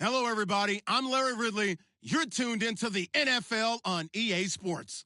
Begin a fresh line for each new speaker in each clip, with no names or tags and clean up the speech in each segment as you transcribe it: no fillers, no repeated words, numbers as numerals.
Hello, everybody. I'm Larry Ridley. You're tuned into the NFL on EA Sports.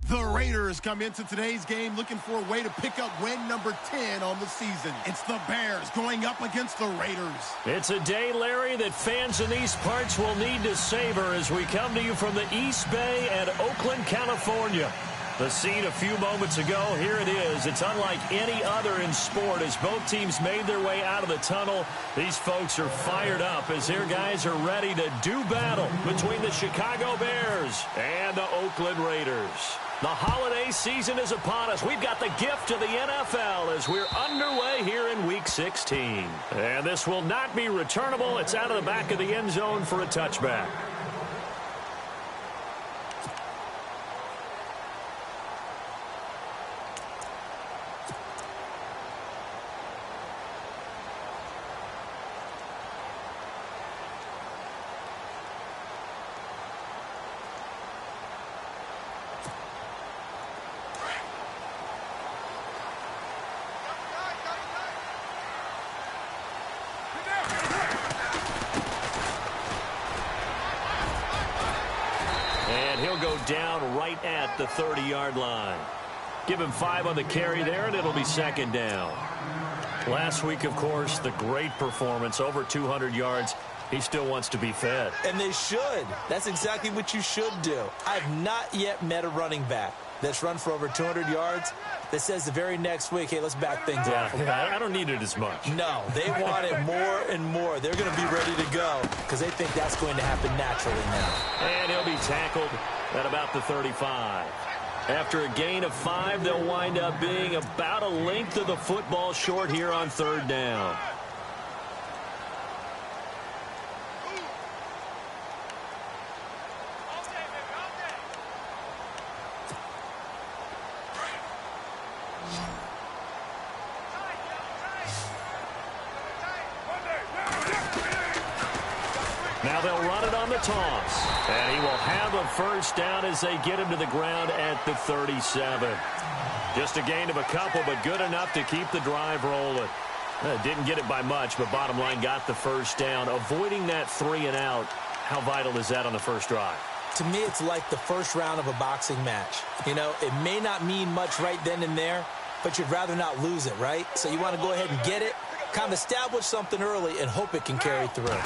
The Raiders come into today's game looking for a way to pick up win number 10 on the season. It's the Bears going up against the Raiders.
It's a day, Larry, that fans in these parts will need to savor as we come to you from the East Bay and Oakland, California. The scene a few moments ago, here it is. It's unlike any other in sport as both teams made their way out of the tunnel. These folks are fired up as their guys are ready to do battle between the Chicago Bears and the Oakland Raiders. The holiday season is upon us. We've got the gift of the NFL as we're underway here in Week 16. And this will not be returnable. It's out of the back of the end zone for a touchback. He'll go down right at the 30-yard line. Give him 5 on the carry there, and it'll be second down. Last week, of course, the great performance, over 200 yards. He still wants to be fed.
And they should. That's exactly what you should do. I've not yet met a running back that's run for over 200 yards that says the very next week, hey, let's back things up.
I don't need it as much.
No, they want it more and more. They're going to be ready to go because they think that's going to happen naturally now.
And he'll be tackled at about the 35. After a gain of 5, they'll wind up being about a length of the football short here on third down. Now they'll run it on the toss. And he will have a first down as they get him to the ground at the 37. Just a gain of a couple, but good enough to keep the drive rolling. Didn't get it by much, but bottom line got the first down. Avoiding that 3 and out, how vital is that on the first drive?
To me, it's like the first round of a boxing match. You know, it may not mean much right then and there, but you'd rather not lose it, right? So you want to go ahead and get it, kind of establish something early, and hope it can carry through.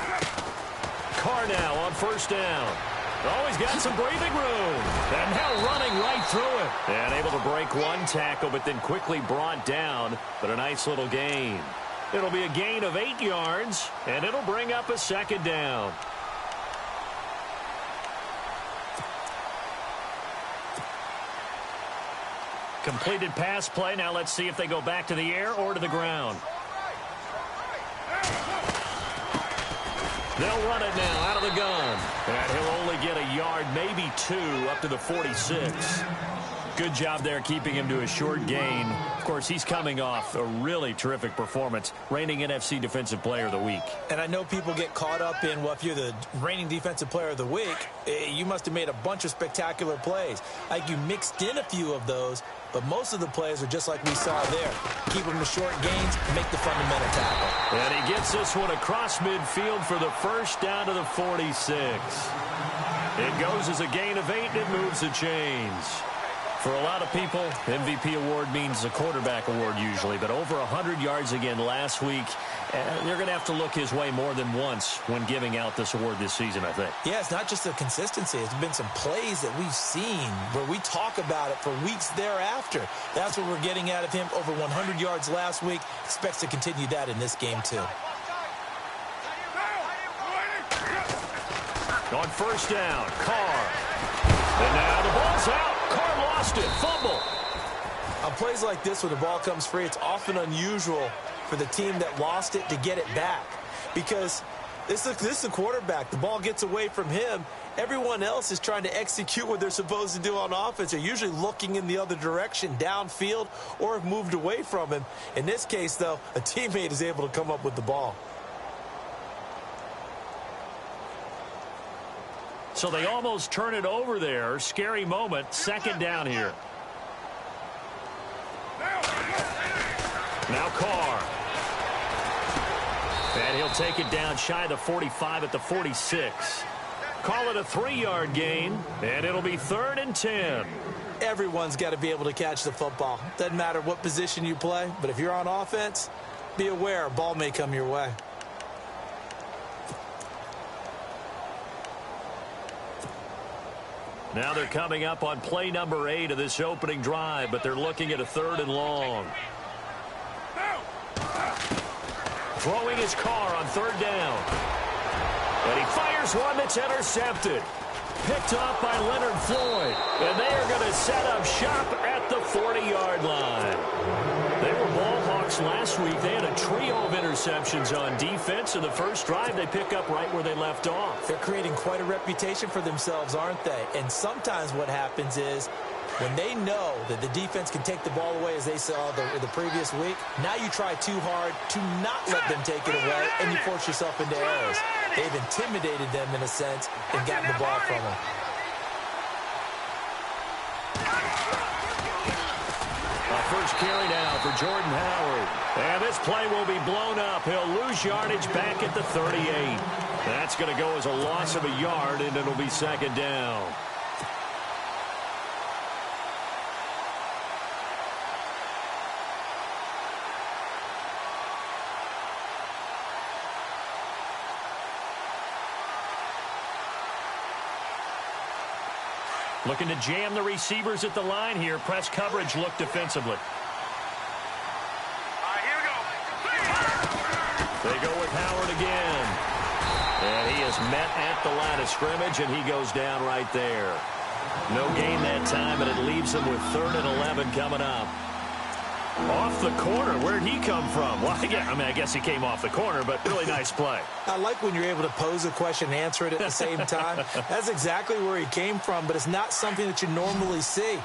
Carr now on first down. Always got some breathing room. And now running right through it. And able to break one tackle, but then quickly brought down. But a nice little gain. It'll be a gain of 8 yards, and it'll bring up a second down. Completed pass play. Now let's see if they go back to the air or to the ground. They'll run it now out of the gun. And he'll only get a yard, maybe 2, up to the 46. Good job there keeping him to a short gain. Of course, he's coming off a really terrific performance, reigning NFC Defensive Player of the Week.
And I know people get caught up in, well, if you're the reigning Defensive Player of the Week, you must have made a bunch of spectacular plays. Like you mixed in a few of those, but most of the plays are just like we saw there. Keep them to short gains, make the fundamental tackle.
And he gets this one across midfield for the first down to the 46. It goes as a gain of 8, and it moves the chains. For a lot of people, MVP award means a quarterback award usually, but over 100 yards again last week. They're going to have to look his way more than once when giving out this award this season, I think.
Yeah, it's not just the consistency. It's been some plays that we've seen where we talk about it for weeks thereafter. That's what we're getting out of him. Over 100 yards last week. Expects to continue that in this game, too.
On first down, Carr. And now the ball's out. Carr lost it. Fumble.
On plays like this, when the ball comes free, it's often unusual for the team that lost it to get it back. Because this is a quarterback. The ball gets away from him. Everyone else is trying to execute what they're supposed to do on offense. They're usually looking in the other direction, downfield, or have moved away from him. In this case, though, a teammate is able to come up with the ball.
So they almost turn it over there. Scary moment. Second down here. Now Carr. And he'll take it down shy of the 45 at the 46. Call it a 3-yard gain, and it'll be 3rd and 10.
Everyone's got to be able to catch the football. Doesn't matter what position you play, but if you're on offense, be aware a ball may come your way.
Now they're coming up on play number 8 of this opening drive, but they're looking at a 3rd and long. Throwing his car on 3rd down. And he fires one that's intercepted. Picked off by Leonard Floyd. And they are going to set up shop at the 40-yard line. They were ball hawks last week. They had a trio of interceptions on defense. In the first drive, they pick up right where they left off.
They're creating quite a reputation for themselves, aren't they? And sometimes what happens is when they know that the defense can take the ball away, as they saw the previous week, now you try too hard to not let them take it away, and you force yourself into errors. They've intimidated them in a sense and gotten the ball from them.
First carry now for Jordan Howard. And this play will be blown up. He'll lose yardage back at the 38. That's going to go as a loss of a yard, and it'll be 2nd down. Looking to jam the receivers at the line here. Press coverage look defensively. They go with Howard again. And he is met at the line of scrimmage, and he goes down right there. No gain that time, and it leaves him with 3rd and 11 coming up. Off the corner. Where'd he come from? Well, I guess he came off the corner, but really nice play.
I like when you're able to pose a question and answer it at the same time. That's exactly where he came from, but it's not something that you normally see.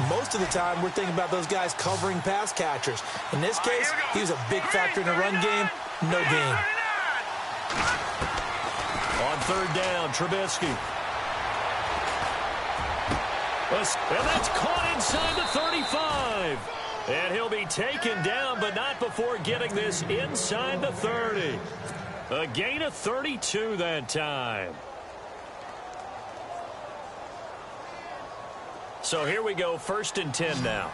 Most of the time, we're thinking about those guys covering pass catchers. In this case, he was a big factor in the run game. No gain.
On 3rd down, Trubisky. And that's caught inside the 35. And he'll be taken down, but not before getting this inside the 30. A gain of 32 that time. So here we go, 1st and 10 now.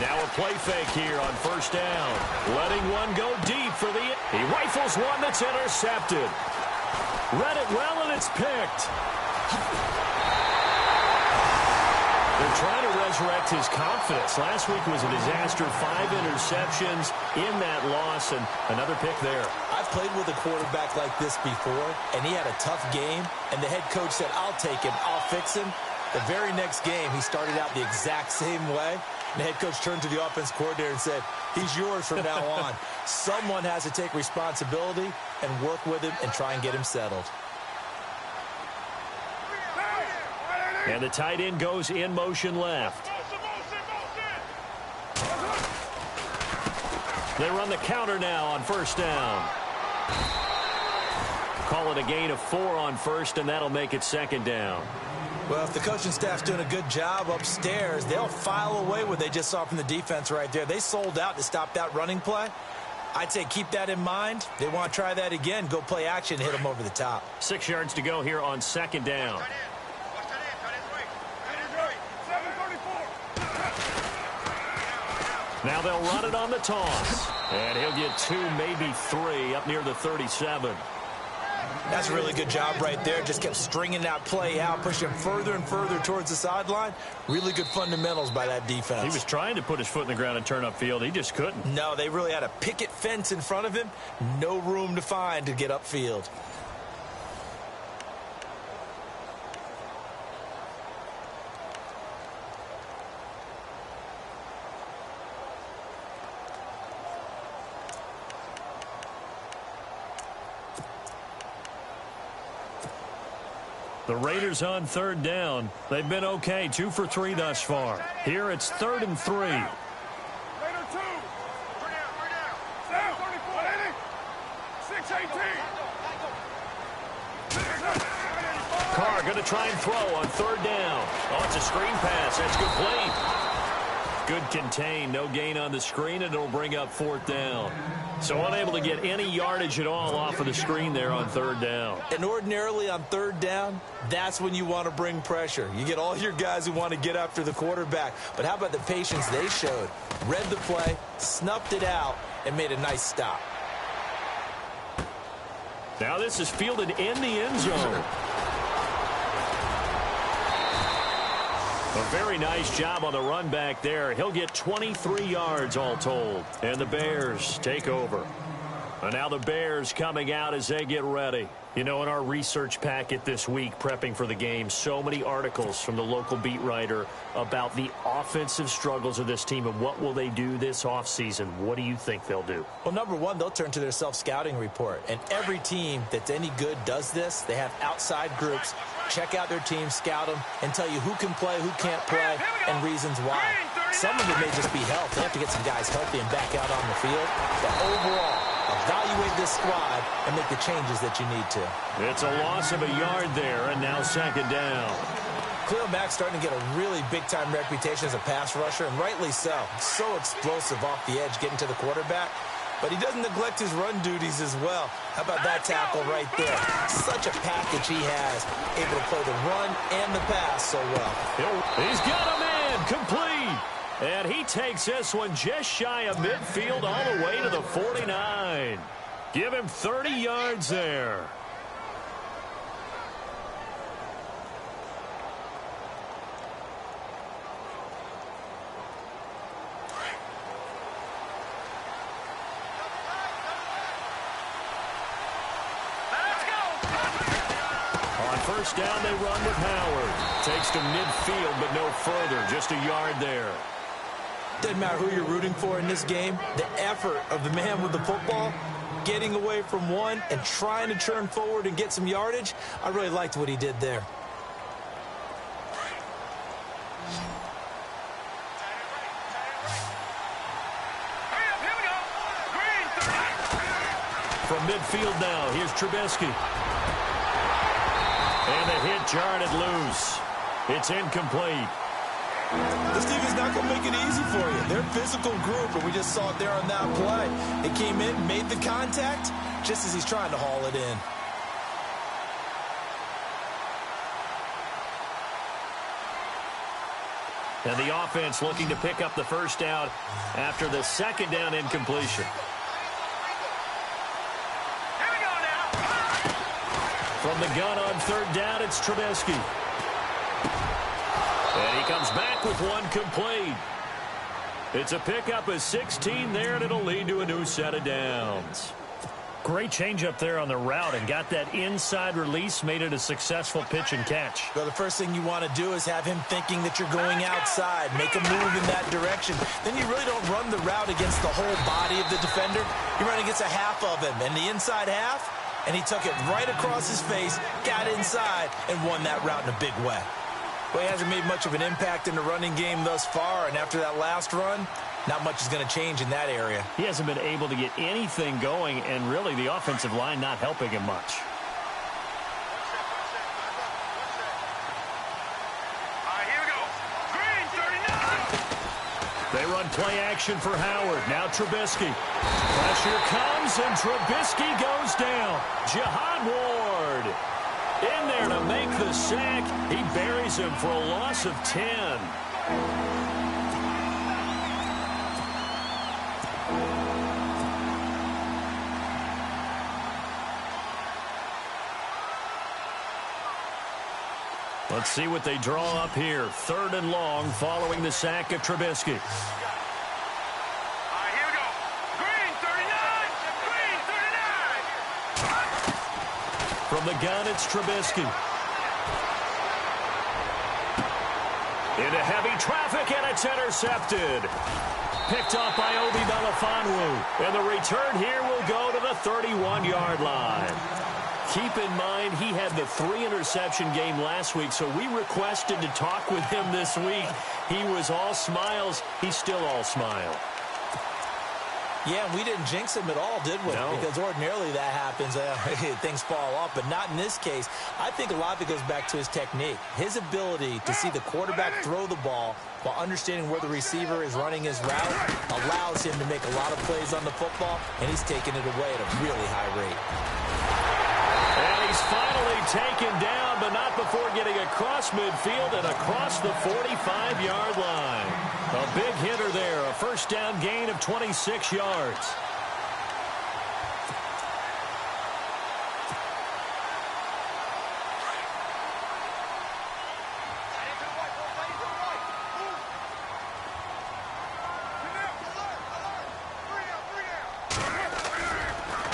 Now a play fake here on 1st down. Letting one go deep for the... He rifles one that's intercepted. Read it well, and it's picked. They're trying to resurrect his confidence. Last week was a disaster. 5 interceptions in that loss, and another pick there.
I've played with a quarterback like this before, and he had a tough game, and the head coach said, I'll take him, I'll fix him. The very next game, he started out the exact same way. And the head coach turned to the offense coordinator and said, he's yours from now on. Someone has to take responsibility and work with him and try and get him settled.
And the tight end goes in motion left. They run the counter now on 1st down. Call it a gain of 4 on 1st, and that'll make it 2nd down.
Well, if the coaching staff's doing a good job upstairs, they'll file away what they just saw from the defense right there. They sold out to stop that running play. I'd say keep that in mind. They want to try that again. Go play action, hit them over the top.
6 yards to go here on 2nd down. Now they'll run it on the toss. And he'll get 2, maybe 3 up near the 37.
That's a really good job right there. Just kept stringing that play out, pushing further and further towards the sideline. Really good fundamentals by that defense.
He was trying to put his foot in the ground and turn upfield. He just couldn't.
No, they really had a picket fence in front of him. No room to find to get upfield.
The Raiders on 3rd down. They've been okay, 2 for 3 thus far. Here it's 3rd and 3.
Raider 2. 6-18.
Carr going to try and throw on 3rd down. Oh, it's a screen pass. That's complete. Good contain, no gain on the screen, and it'll bring up 4th down. So unable to get any yardage at all off of the screen there on 3rd down.
And ordinarily on 3rd down, that's when you want to bring pressure. You get all your guys who want to get after the quarterback. But how about the patience they showed? Read the play, snuffed it out, and made a nice stop.
Now this is fielded in the end zone. A very nice job on the run back there. He'll get 23 yards all told. And the Bears take over. And now the Bears coming out as they get ready. You know, in our research packet this week, prepping for the game, so many articles from the local beat writer about the offensive struggles of this team and what will they do this offseason. What do you think they'll do?
Well, number one, they'll turn to their self-scouting report. And every team that's any good does this. They have outside groups. Check out their team, scout them, and tell you who can play, who can't play, and reasons why. Some of it may just be health. They have to get some guys healthy and back out on the field. But overall, evaluate this squad and make the changes that you need to.
It's a loss of a yard there, and now 2nd down.
Khalil Mack's starting to get a really big-time reputation as a pass rusher, and rightly so. So explosive off the edge, getting to the quarterback. But he doesn't neglect his run duties as well. How about that tackle right there? Such a package he has, able to play the run and the pass so well.
He's got a man, complete. And he takes this one just shy of midfield all the way to the 49. Give him 30 yards there. On 1st down, they run with Howard. Takes to midfield, but no further. Just a yard there.
Doesn't matter who you're rooting for in this game. The effort of the man with the football, getting away from one and trying to turn forward and get some yardage, I really liked what he did there.
From midfield now, here's Trubisky. And the hit jarred it loose. It's incomplete.
This defense is not going to make it easy for you. They're a physical group, and we just saw it there on that play. It came in, made the contact, just as he's trying to haul it in.
And the offense looking to pick up the 1st down after the 2nd down incompletion. From the gun on 3rd down, it's Trubisky. And he comes back with one complete. It's a pickup of 16 there, and it'll lead to a new set of downs. Great change up there on the route and got that inside release, made it a successful pitch and catch.
Well, the first thing you want to do is have him thinking that you're going outside, make a move in that direction. Then you really don't run the route against the whole body of the defender. You run against a half of him, and the inside half, and he took it right across his face, got inside, and won that route in a big way. Well, he hasn't made much of an impact in the running game thus far, and after that last run, not much is going to change in that area.
He hasn't been able to get anything going, and really the offensive line not helping him much.
Here we go. Green, 39.
They run play action for Howard. Now Trubisky. Pressure comes, and Trubisky goes down. Jihad Ward in there to make the sack. He buries him for a loss of 10. Let's see what they draw up here. 3rd and long following the sack of Trubisky.
Here we go. Green, 39. Green, 39.
From the gun, it's Trubisky. Into heavy traffic, and it's intercepted. Picked up by Obi Melifonwu. And the return here will go to the 31-yard line. Keep in mind, he had the 3-interception game last week, so we requested to talk with him this week. He was all smiles. He's still all smile.
Yeah, and we didn't jinx him at all, did we?
No.
Because ordinarily that happens. Things fall off, but not in this case. I think a lot of it goes back to his technique. His ability to see the quarterback throw the ball while understanding where the receiver is running his route allows him to make a lot of plays on the football, and he's taking it away at a really high rate.
And he's finally taken down, but not before getting across midfield and across the 45-yard line. A big hitter there, a first down gain of 26 yards.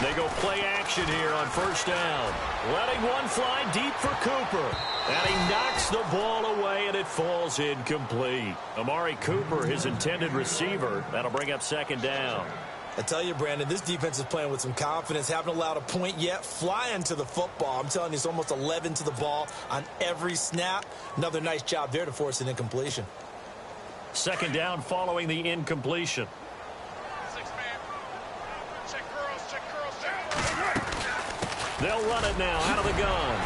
They go play action here on first down. Letting one fly deep for Cooper. And he knocks the ball away, and it falls incomplete. Amari Cooper, his intended receiver. That'll bring up second down.
I tell you, Brandon, this defense is playing with some confidence. Haven't allowed a point yet. Flying to the football. I'm telling you, it's almost 11 to the ball on every snap. Another nice job there to force an incompletion.
Second down following the incompletion. They'll run it now out of the gun.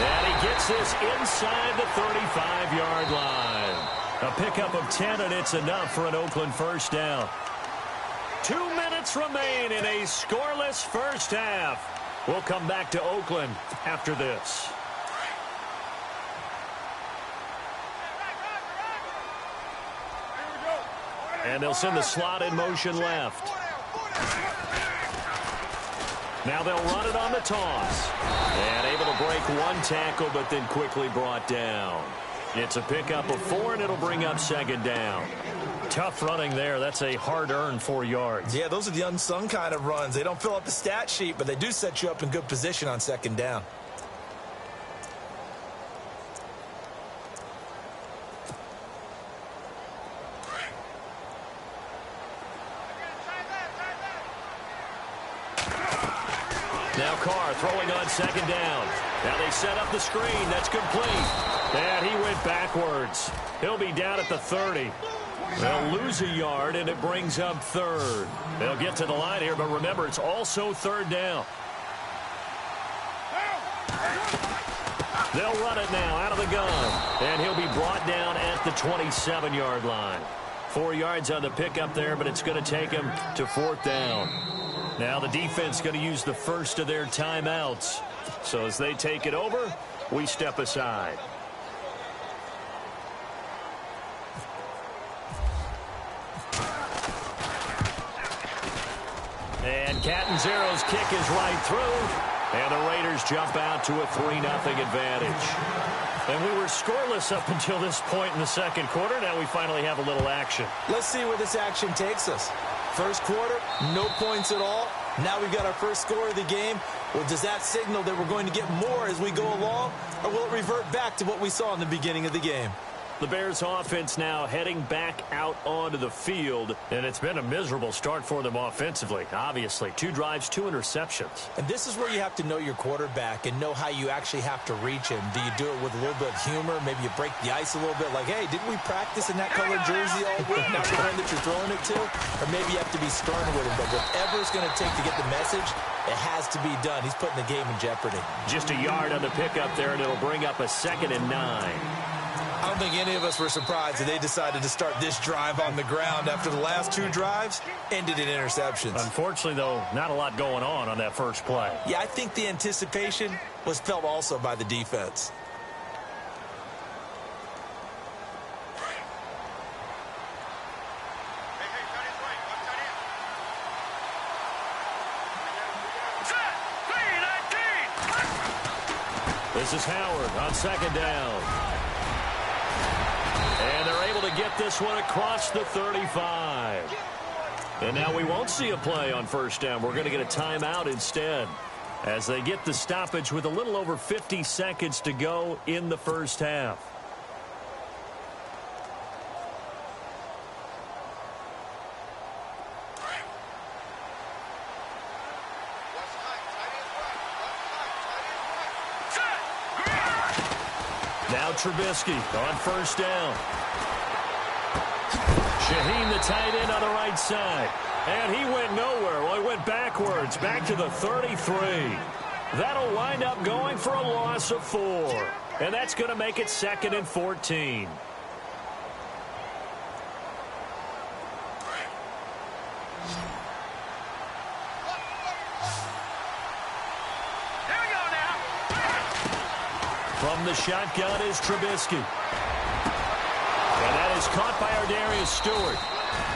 And he gets this inside the 35-yard line. A pickup of 10, and it's enough for an Oakland first down. 2 minutes remain in a scoreless first half. We'll come back to Oakland after this. And they'll send the slot in motion left. Now they'll run it on the toss. And able to break one tackle, but then quickly brought down. It's a pickup of 4, and it'll bring up second down. Tough running there. That's a hard-earned 4 yards.
Yeah, those are the unsung kind of runs. They don't fill up the stat sheet, but they do set you up in good position on second down.
Now Carr throwing on second down. Now they set up the screen. That's complete. And he went backwards. He'll be down at the 30. They'll lose a yard, and it brings up third. They'll get to the line here, but remember, it's also third down. They'll run it now out of the gun. And he'll be brought down at the 27-yard line. 4 yards on the pickup there, but it's going to take him to fourth down. Now the defense going to use the first of their timeouts. So as they take it over, we step aside. And Catanzaro's kick is right through. And the Raiders jump out to a 3-0 advantage. And we were scoreless up until this point in the second quarter. Now we finally have a little action.
Let's see where this action takes us. First quarter, no points at all. Now we've got our first score of the game. Well, does that signal that we're going to get more as we go along? Or will it revert back to what we saw in the beginning of the game?
The Bears offense now heading back out onto the field, and it's been a miserable start for them offensively. Obviously, 2 drives, 2 interceptions.
And this is where you have to know your quarterback and know how you actually have to reach him. Do you do it with a little bit of humor? Maybe you break the ice a little bit like, hey, didn't we practice in that colored jersey all week? Not the one that you're throwing it to? Or maybe you have to be stern with him. But whatever it's going to take to get the message, it has to be done. He's putting the game in jeopardy.
Just a yard on the pickup there, and it'll bring up a 2nd and 9.
I don't think any of us were surprised that they decided to start this drive on the ground after the last 2 drives ended in interceptions.
Unfortunately, though, not a lot going on that first play.
Yeah, I think the anticipation was felt also by the defense.
This is Howard on second down. And they're able to get this one across the 35. And now we won't see a play on first down. We're going to get a timeout instead as they get the stoppage with a little over 50 seconds to go in the first half. Now Trubisky on first down. Shaheen, the tight end, on the right side. And he went nowhere. Well, he went backwards, back to the 33. That'll wind up going for a loss of 4. And that's going to make it 2nd and 14. From the shotgun is Trubisky. And that is caught by Ardarius Stewart.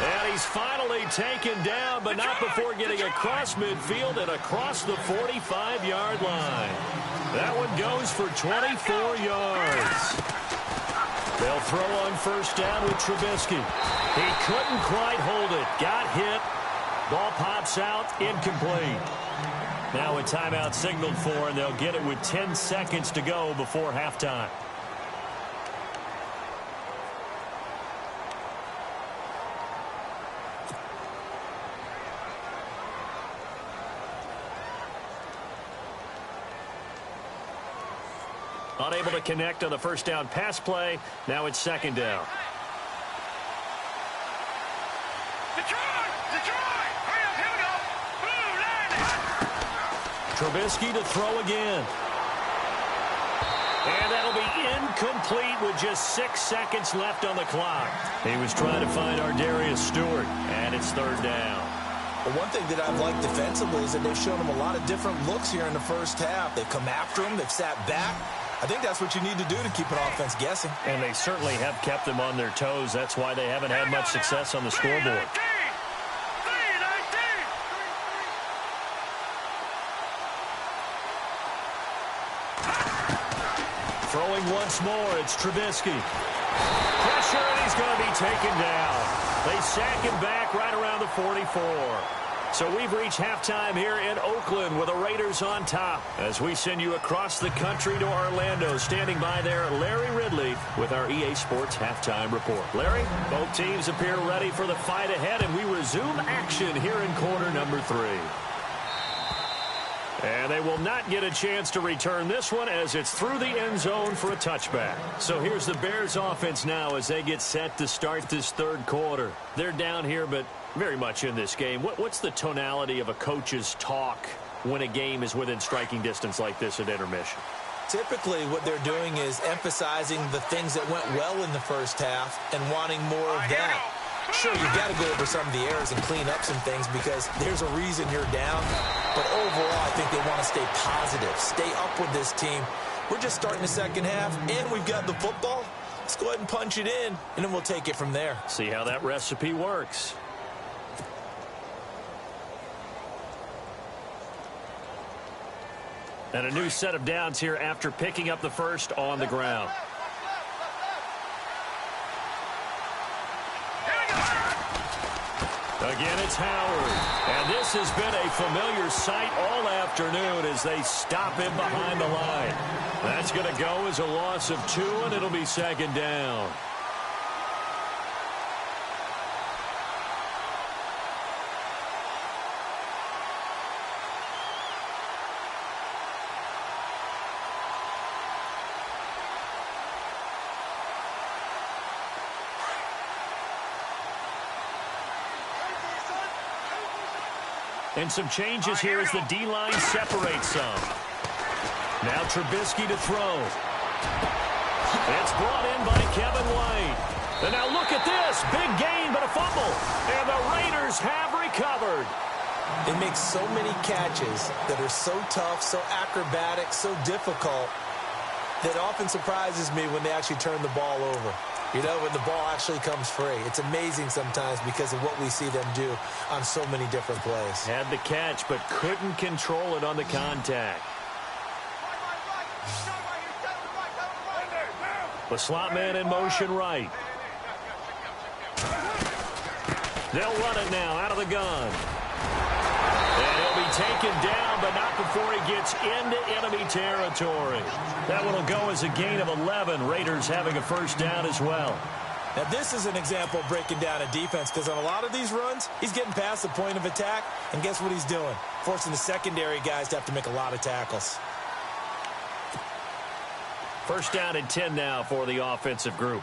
And he's finally taken down, but not before getting across midfield and across the 45-yard line. That one goes for 24 yards. They'll throw on first down with Trubisky. He couldn't quite hold it. Got hit. Ball pops out. Incomplete. Now a timeout signaled for, and they'll get it with 10 seconds to go before halftime. Unable to connect on the first down pass play. Now it's 2nd down. Trubisky to throw again. And that'll be incomplete with just 6 seconds left on the clock. He was trying to find Ardarius Stewart, and it's 3rd down.
Well, one thing that I've liked defensively is that they've shown him a lot of different looks here in the first half. They've come after him. They've sat back. I think that's what you need to do to keep an offense guessing.
And they certainly have kept them on their toes. That's why they haven't had much success on the scoreboard. Throwing once more, it's Trubisky. Pressure, and he's going to be taken down. They sack him back right around the 44. So we've reached halftime here in Oakland with the Raiders on top. As we send you across the country to Orlando, standing by there, Larry Ridley with our EA Sports Halftime Report. Larry, both teams appear ready for the fight ahead, and we resume action here in quarter number 3. And they will not get a chance to return this one as it's through the end zone for a touchback. So here's the Bears offense now as they get set to start this 3rd quarter. They're down here, but very much in this game. What's the tonality of a coach's talk when a game is within striking distance like this at intermission?
Typically, what they're doing is emphasizing the things that went well in the first half and wanting more of that. Sure, you've got to go over some of the errors and clean up some things because there's a reason you're down. But overall, I think they want to stay positive, stay up with this team. We're just starting the second half, and we've got the football. Let's go ahead and punch it in, and then we'll take it from there.
See how that recipe works. And a new set of downs here after picking up the first on the ground. Again, it's Howard. And this has been a familiar sight all afternoon as they stop him behind the line. That's going to go as a loss of 2, and it'll be 2nd down. And some changes here as the D-line separates some. Now Trubisky to throw. It's brought in by Kevin White. And now look at this. Big gain, but a fumble. And the Raiders have recovered.
They make so many catches that are so tough, so acrobatic, so difficult that often surprises me when they actually turn the ball over. You know, when the ball actually comes free. It's amazing sometimes because of what we see them do on so many different plays.
Had the catch, but couldn't control it on the contact. The slot man in motion right. They'll run it now out of the gun. And he'll be taken down, but not before he gets into enemy territory. That one will go as a gain of 11. Raiders having a first down as well.
Now, this is an example of breaking down a defense because on a lot of these runs, he's getting past the point of attack, and guess what he's doing? Forcing the secondary guys to have to make a lot of tackles.
First down and 10 now for the offensive group.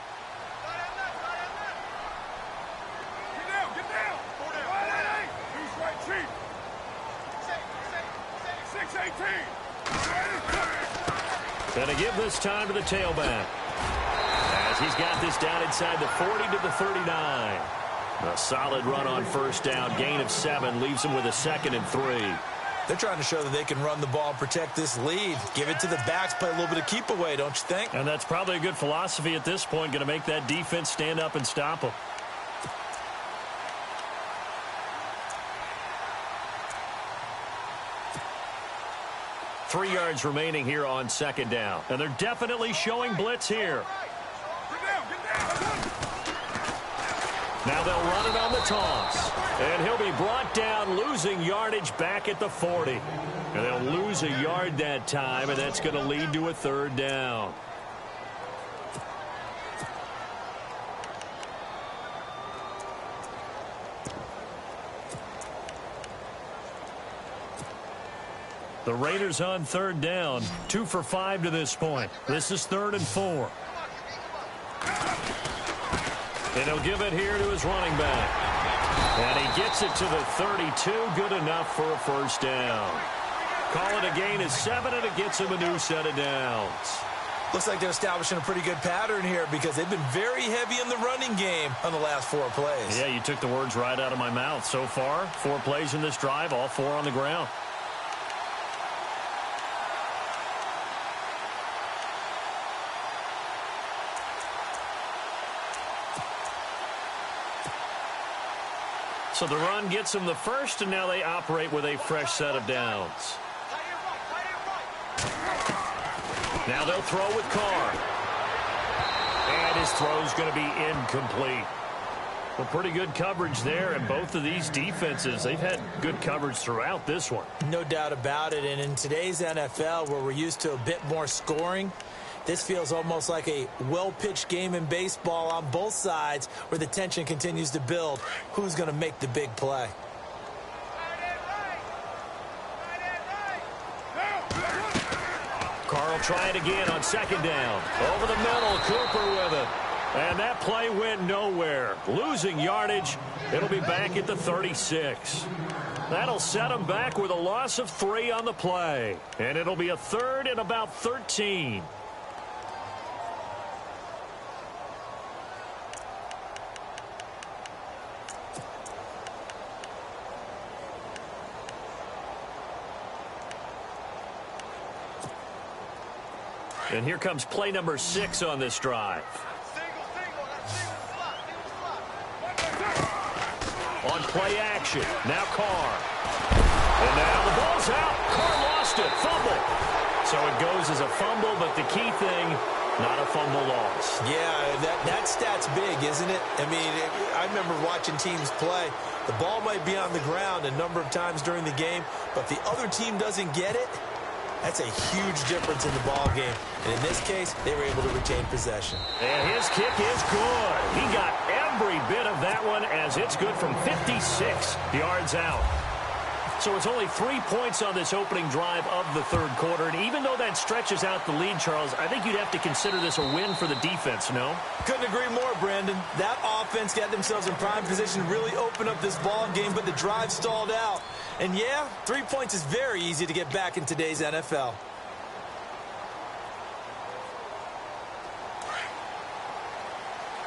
And to give this time to the tailback. As he's got this down inside the 40 to the 39. A solid run on first down. Gain of 7 leaves him with a 2nd and 3.
They're trying to show that they can run the ball and protect this lead. Give it to the backs, play a little bit of keep away, don't you think?
And that's probably a good philosophy at this point. Going to make that defense stand up and stop them. Three yards remaining here on second down. And they're definitely showing blitz here. Now they'll run it on the toss. And he'll be brought down, losing yardage back at the 40. And they'll lose a yard that time, and that's going to lead to a 3rd down. The Raiders on 3rd down, 2 for 5 to this point. This is 3rd and 4. And he'll give it here to his running back. And he gets it to the 32. Good enough for a 1st down. Call it a gain of 7, and it gets him a new set of downs.
Looks like they're establishing a pretty good pattern here because they've been very heavy in the running game on the last 4 plays.
Yeah, you took the words right out of my mouth. So far, 4 plays in this drive, all 4 on the ground. So the run gets them the 1st, and now they operate with a fresh set of downs. Now they'll throw with Carr. And his throw's going to be incomplete. Well, pretty good coverage there, and both of these defenses, they've had good coverage throughout this one.
No doubt about it, and in today's NFL, where we're used to a bit more scoring, this feels almost like a well-pitched game in baseball on both sides where the tension continues to build. Who's going to make the big play?
Carr will try it again on 2nd down. Over the middle, Cooper with it. And that play went nowhere. Losing yardage. It'll be back at the 36. That'll set him back with a loss of 3 on the play. And it'll be a 3rd and about 13. And here comes play number 6 on this drive. On play action, now Carr. And now the ball's out. Carr lost it, fumble. So it goes as a fumble, but the key thing, not a fumble loss.
Yeah, that stat's big, isn't it? I mean, I remember watching teams play. The ball might be on the ground a number of times during the game, but if the other team doesn't get it, that's a huge difference in the ball game. And in this case, they were able to retain possession.
And his kick is good. He got every bit of that one as it's good from 56 yards out. So it's only 3 points on this opening drive of the 3rd quarter. And even though that stretches out the lead, Charles, I think you'd have to consider this a win for the defense, no?
Couldn't agree more, Brandon. That offense got themselves in prime position to really open up this ball game, but the drive stalled out. And yeah, 3 points is very easy to get back in today's NFL.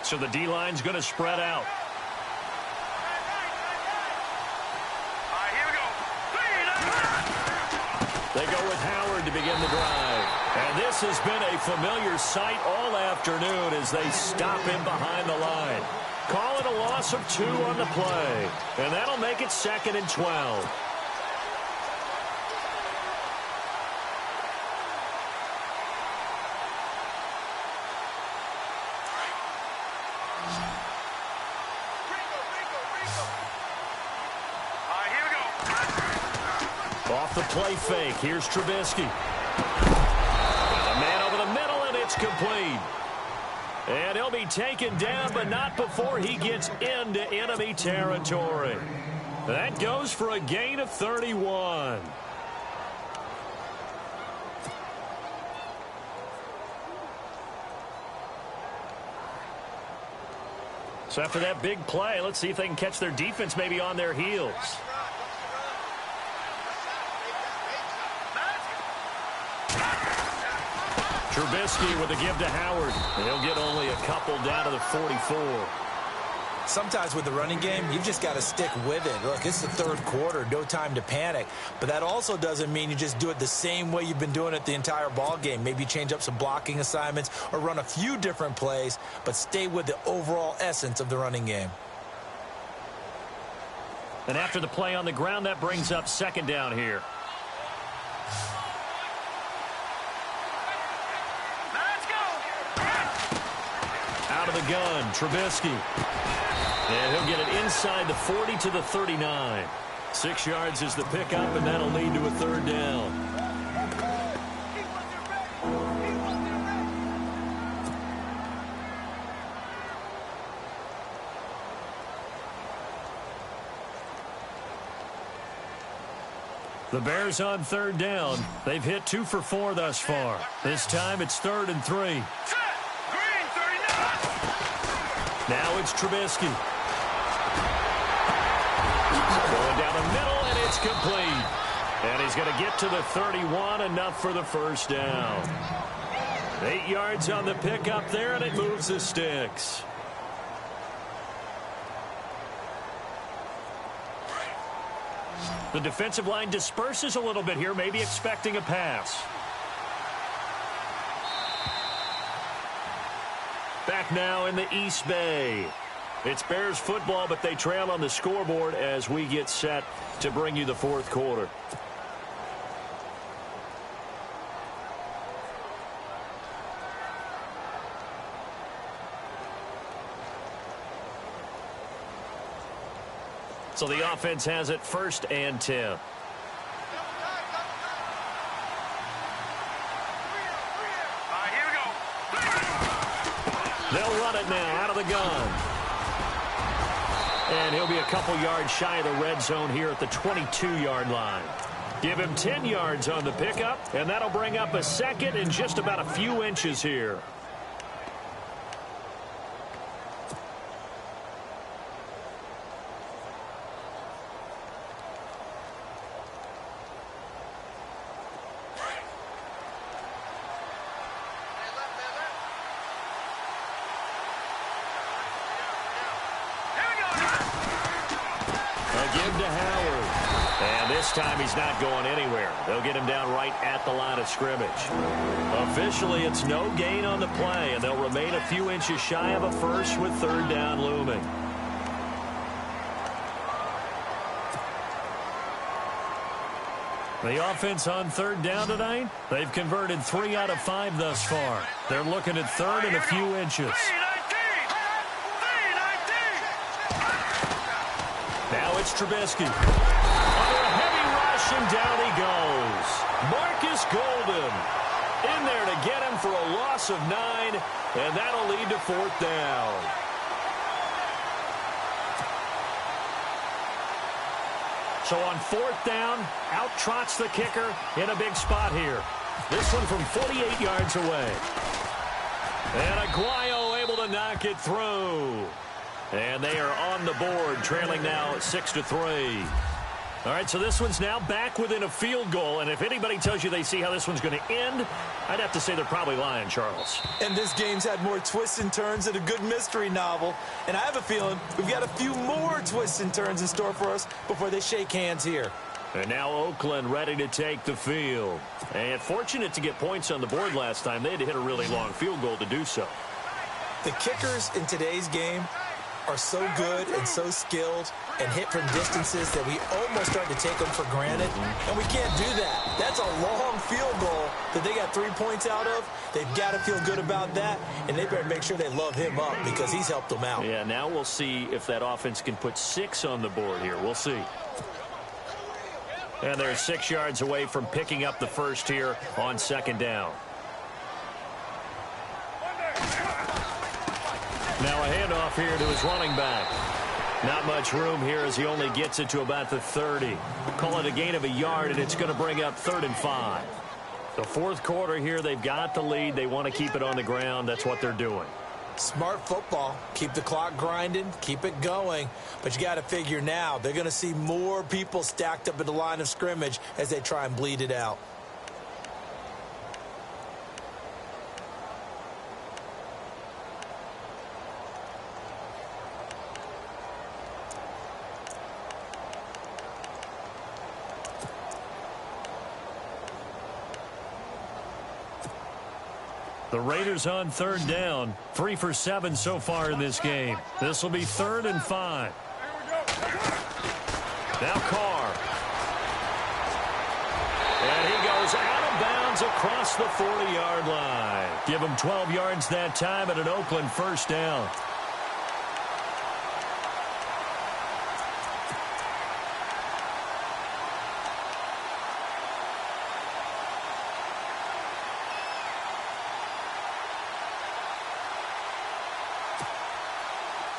So the D-line's going to spread out.
Here we go.
They go with Howard to begin the drive. And this has been a familiar sight all afternoon as they stop him behind the line. Call it a loss of 2 on the play. And that'll make it 2nd and 12.
Here we go.
Off the play fake, here's Trubisky. A man over the middle, and it's complete. And he'll be taken down, but not before he gets into enemy territory. That goes for a gain of 31. So after that big play, let's see if they can catch their defense maybe on their heels. Trubisky with a give to Howard. He'll get only a couple down to the 44.
Sometimes with the running game, you've just got to stick with it. Look, it's the third quarter, no time to panic. But that also doesn't mean you just do it the same way you've been doing it the entire ball game. Maybe change up some blocking assignments or run a few different plays, but stay with the overall essence of the running game.
And after the play on the ground, that brings up second down here.
Let's go.
Out of the gun, Trubisky. And he'll get it inside the 40 to the 39. 6 yards is the pickup, and that'll lead to a third down. The Bears on third down. They've hit 2 for 4 thus far. This time it's 3rd and 3.
Green 39.
Now it's Trubisky. Going down the middle, and it's complete. And he's going to get to the 31, enough for the first down. 8 yards on the pickup there, and it moves the sticks. The defensive line disperses a little bit here, maybe expecting a pass. Back now in the East Bay. It's Bears football, but they trail on the scoreboard as we get set to bring you the fourth quarter. So the offense has it 1st and 10.
Here we go.
They'll run it now out of the gun. And he'll be a couple yards shy of the red zone here at the 22-yard line. Give him 10 yards on the pickup, and that'll bring up a second and just about a few inches here. This time he's not going anywhere. They'll get him down right at the line of scrimmage. Officially, it's no gain on the play, and they'll remain a few inches shy of a first with third down looming. The offense on third down tonight, they've converted 3 out of 5 thus far. They're looking at third and a few inches. Now it's Trubisky. And down he goes. Marcus Golden in there to get him for a loss of 9, and that'll lead to 4th down. So on 4th down, out trots the kicker in a big spot here. This one from 48 yards away. And Aguayo able to knock it through. And they are on the board, trailing now 6-3. All right, so this one's now back within a field goal, and if anybody tells you they see how this one's going to end, I'd have to say they're probably lying, Charles.
And this game's had more twists and turns than a good mystery novel, and I have a feeling we've got a few more twists and turns in store for us before they shake hands here.
And now Oakland ready to take the field. And fortunate to get points on the board last time. They had to hit a really long field goal to do so.
The kickers in today's game are so good and so skilled and hit from distances that we almost start to take them for granted, and we can't do that. That's a long field goal that they got 3 points out of. They've got to feel good about that, and they better make sure they love him up because he's helped them out.
Yeah, now we'll see if that offense can put 6 on the board here. We'll see. And they're 6 yards away from picking up the first here on 2nd down. Now a handoff here to his running back. Not much room here as he only gets it to about the 30. Call it a gain of a yard, and it's going to bring up 3rd and 5. The fourth quarter here, they've got the lead. They want to keep it on the ground. That's what they're doing.
Smart football. Keep the clock grinding. Keep it going. But you got to figure now they're going to see more people stacked up at the line of scrimmage as they try and bleed it out.
The Raiders on third down. 3 for 7 so far in this game. This will be 3rd and 5. Now Carr. And he goes out of bounds across the 40-yard line. Give him 12 yards that time at an Oakland first down.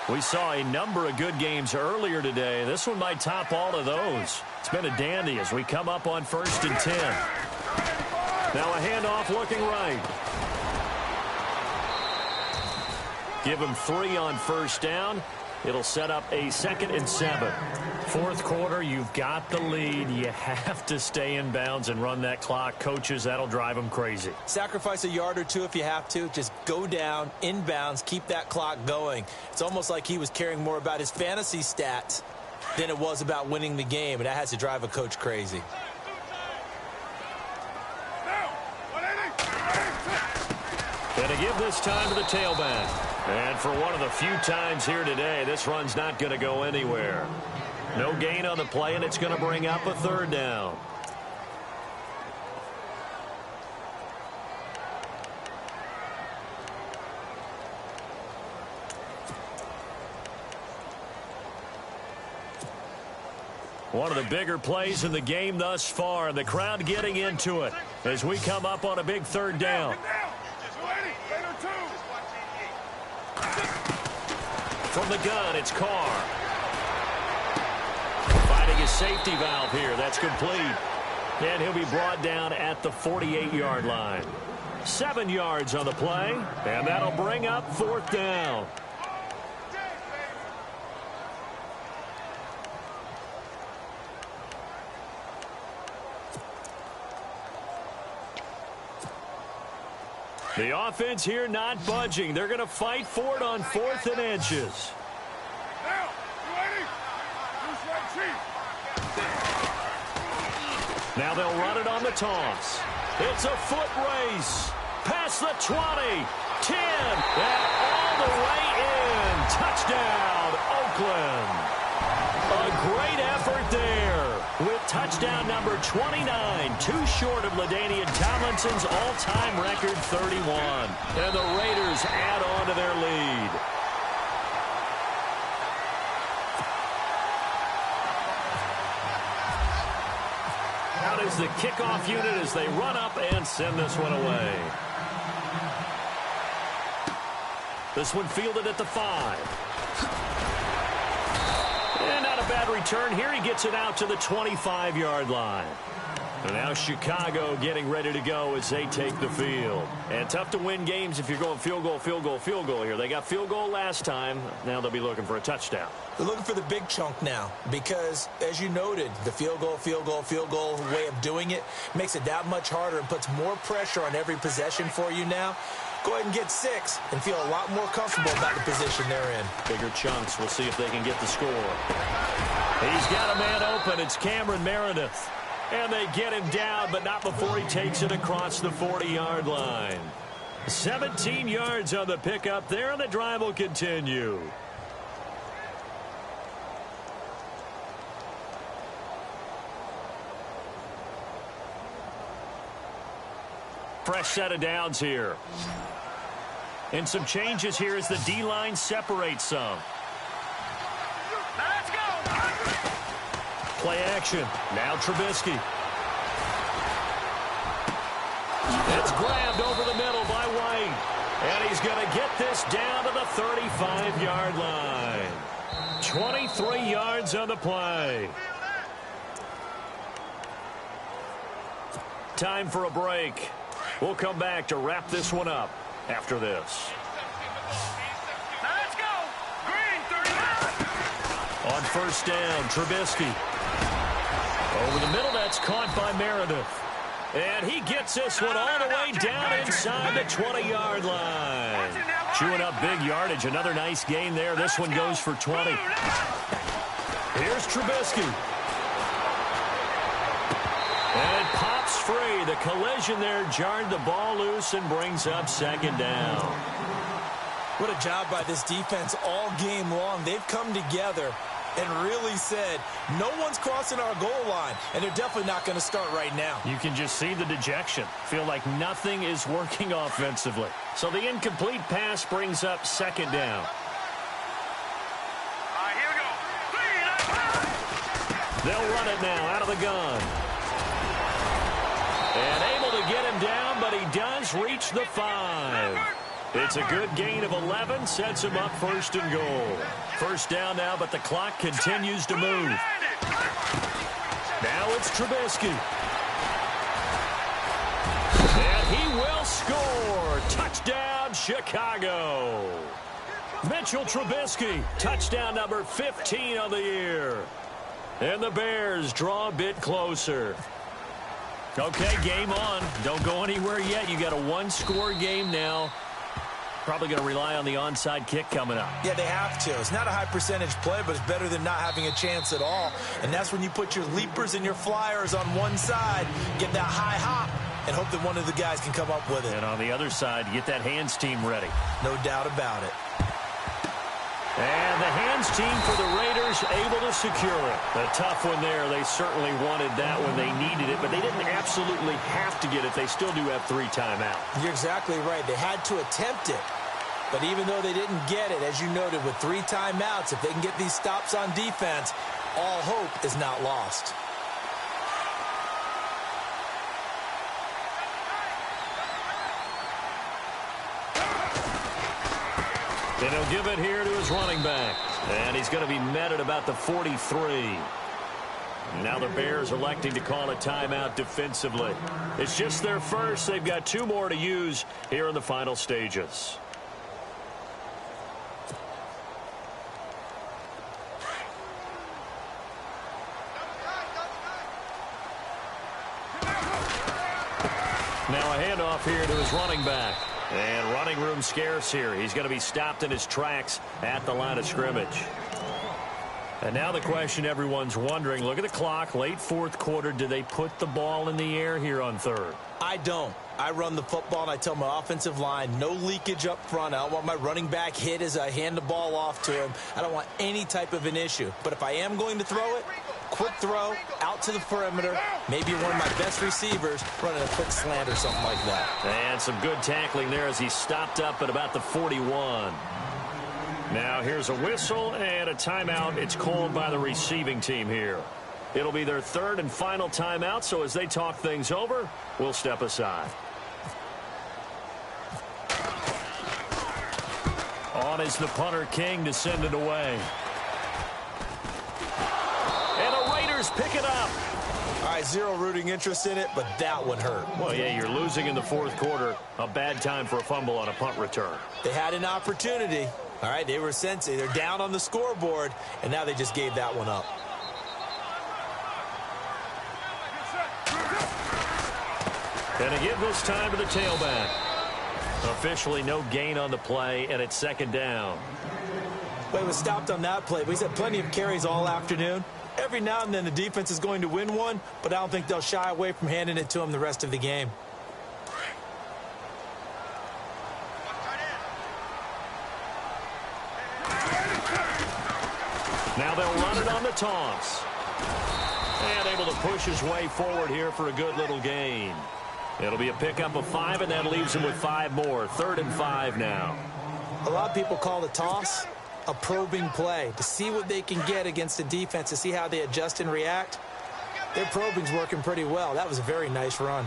We saw a number of good games earlier today. This one might top all of those. It's been a dandy as we come up on 1st and 10. Now a handoff looking right. Give him 3 on 1st down. It'll set up a 2nd and 7. 4th quarter, you've got the lead. You have to stay in bounds and run that clock. Coaches, that'll drive them crazy.
Sacrifice a yard or two if you have to. Just go down, in bounds, keep that clock going. It's almost like he was caring more about his fantasy stats than it was about winning the game, and that has to drive a coach crazy.
And to give this time to the tailback. And for one of the few times here today, this run's not going to go anywhere. No gain on the play, and it's going to bring up a 3rd down. One of the bigger plays in the game thus far. The crowd getting into it as we come up on a big 3rd down. From the gun, it's Carr. Finding his safety valve here. That's complete. And he'll be brought down at the 48-yard line. 7 yards on the play, and that'll bring up 4th down. The offense here not budging. They're going to fight for it on 4th and inches. Now they'll run it on the toss. It's a foot race. Past the 20, 10, and all the way in. Touchdown, Oakland. A great effort there with touchdown number 29, too short of LaDainian Tomlinson's all-time record 31. And the Raiders add on to their lead. Out is the kickoff unit as they run up and send this one away. This one fielded at the 5. And not a bad return here. He gets it out to the 25-yard line. And now Chicago getting ready to go as they take the field. And tough to win games if you're going field goal, field goal, field goal here. They got field goal last time. Now they'll be looking for a touchdown.
They're looking for the big chunk now because, as you noted, the field goal, field goal, field goal way of doing it makes it that much harder and puts more pressure on every possession for you now. Go ahead and get 6 and feel a lot more comfortable about the position they're in.
Bigger chunks. We'll see if they can get the score. He's got a man open. It's Cameron Meredith. And they get him down, but not before he takes it across the 40-yard line. 17 yards on the pickup there, and the drive will continue. Fresh set of downs here. And some changes here as the D-line separates some.
Let's go.
Play action. Now Trubisky. It's grabbed over the middle by White. And he's going to get this down to the 35-yard line. 23 yards on the play. Time for a break. We'll come back to wrap this one up after this.
Let's go. Green, 39.
On 1st down, Trubisky. Over the middle, that's caught by Meredith. And he gets this one all the way down inside the 20-yard line. Chewing up big yardage. Another nice gain there. This one goes for 20. Here's Trubisky. And it pops free. The collision there jarred the ball loose and brings up second down.
What a job by this defense all game long. They've come together and really said, no one's crossing our goal line, and they're definitely not going to start right now.
You can just see the dejection. Feel like nothing is working offensively. So the incomplete pass brings up second down.
Here we go.
They'll run it now out of the gun. And able to get him down, but he does reach the 5. It's a good gain of 11, sets him up first and goal. First down now, but the clock continues to move. Now it's Trubisky. And he will score. Touchdown, Chicago. Mitchell Trubisky, touchdown number 15 on the year. And the Bears draw a bit closer. Okay, game on. Don't go anywhere yet. You got a one-score game now. Probably going to rely on the onside kick coming up.
Yeah, they have to. It's not a high percentage play, but it's better than not having a chance at all. And that's when you put your leapers and your flyers on one side, get that high hop, and hope that one of the guys can come up with it.
And on the other side, get that hands team ready.
No doubt about it.
And the hands team for the Raiders able to secure it. A tough one there. They certainly wanted that when they needed it, but they didn't absolutely have to get it. They still do have 3 timeouts.
You're exactly right. They had to attempt it. But even though they didn't get it, as you noted, with 3 timeouts, if they can get these stops on defense, all hope is not lost.
And he'll give it here to his running back. And he's going to be met at about the 43. Now the Bears electing to call a timeout defensively. It's just their first. They've got 2 more to use here in the final stages. Now a handoff here to his running back. And running room scarce here. He's going to be stopped in his tracks at the line of scrimmage. And now the question everyone's wondering, look at the clock, late 4th quarter. Do they put the ball in the air here on 3rd?
I don't. I run the football, and I tell my offensive line, no leakage up front. I don't want my running back hit as I hand the ball off to him. I don't want any type of an issue. But if I am going to throw it, quick throw, out to the perimeter, maybe one of my best receivers running a quick slant or something like that.
And some good tackling there as he stopped up at about the 41. Now here's a whistle and a timeout. It's called by the receiving team here. It'll be their 3rd and final timeout, so as they talk things over, we'll step aside. On is the punter King to send it away. And the Raiders pick it up.
All right, zero rooting interest in it, but that would hurt.
Well, yeah, you're losing in the 4th quarter. A bad time for a fumble on a punt return.
They had an opportunity. All right, they were sensing. They're down on the scoreboard, and now they just gave that one up.
And to give this time to the tailback. Officially no gain on the play, and it's 2nd down.
Well, he was stopped on that play. He's had plenty of carries all afternoon. Every now and then the defense is going to win one, but I don't think they'll shy away from handing it to him the rest of the game.
Now they'll run it on the toss. And able to push his way forward here for a good little gain. It'll be a pickup of 5, and that leaves him with 5 more. 3rd and 5 now.
A lot of people call the toss a probing play, to see what they can get against the defense, to see how they adjust and react. Their probing's working pretty well. That was a very nice run.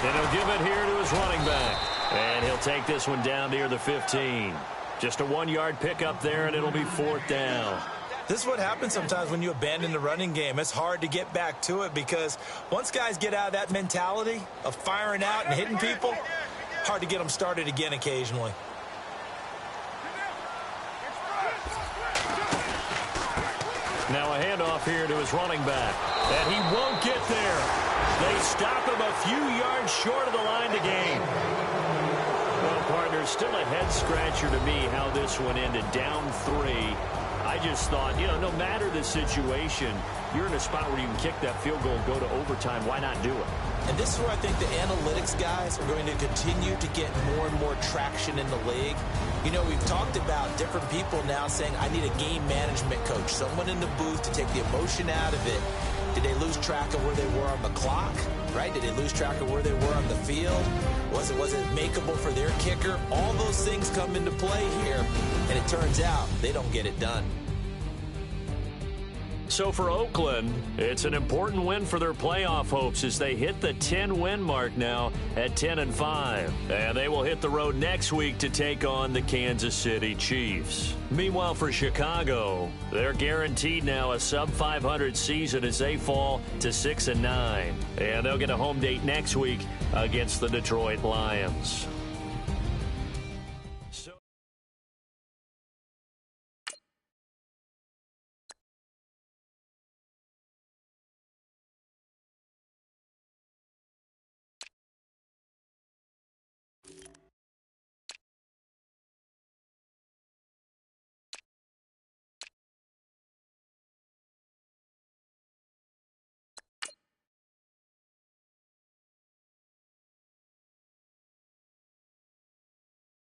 And he'll give it here to his running back. And he'll take this one down near the 15. Just a 1-yard pickup there, and it'll be 4th down.
This is what happens sometimes when you abandon the running game. It's hard to get back to it because once guys get out of that mentality of firing out and hitting people, hard to get them started again occasionally.
Now a handoff here to his running back. And he won't get there. They stop him a few yards short of the line to gain. Well, partner, still a head-scratcher to me how this one ended. Down 3. I just thought, no matter the situation, you're in a spot where you can kick that field goal and go to overtime. Why not do it?
And this is where I think the analytics guys are going to continue to get more and more traction in the league. We've talked about different people now saying, I need a game management coach, someone in the booth to take the emotion out of it. Did they lose track of where they were on the clock, right? Did they lose track of where they were on the field? Was it makeable for their kicker? All those things come into play here, and it turns out they don't get it done.
So for Oakland, it's an important win for their playoff hopes as they hit the 10-win mark now at 10-5. And they will hit the road next week to take on the Kansas City Chiefs. Meanwhile, for Chicago, they're guaranteed now a sub-500 season as they fall to 6-9. And they'll get a home date next week against the Detroit Lions.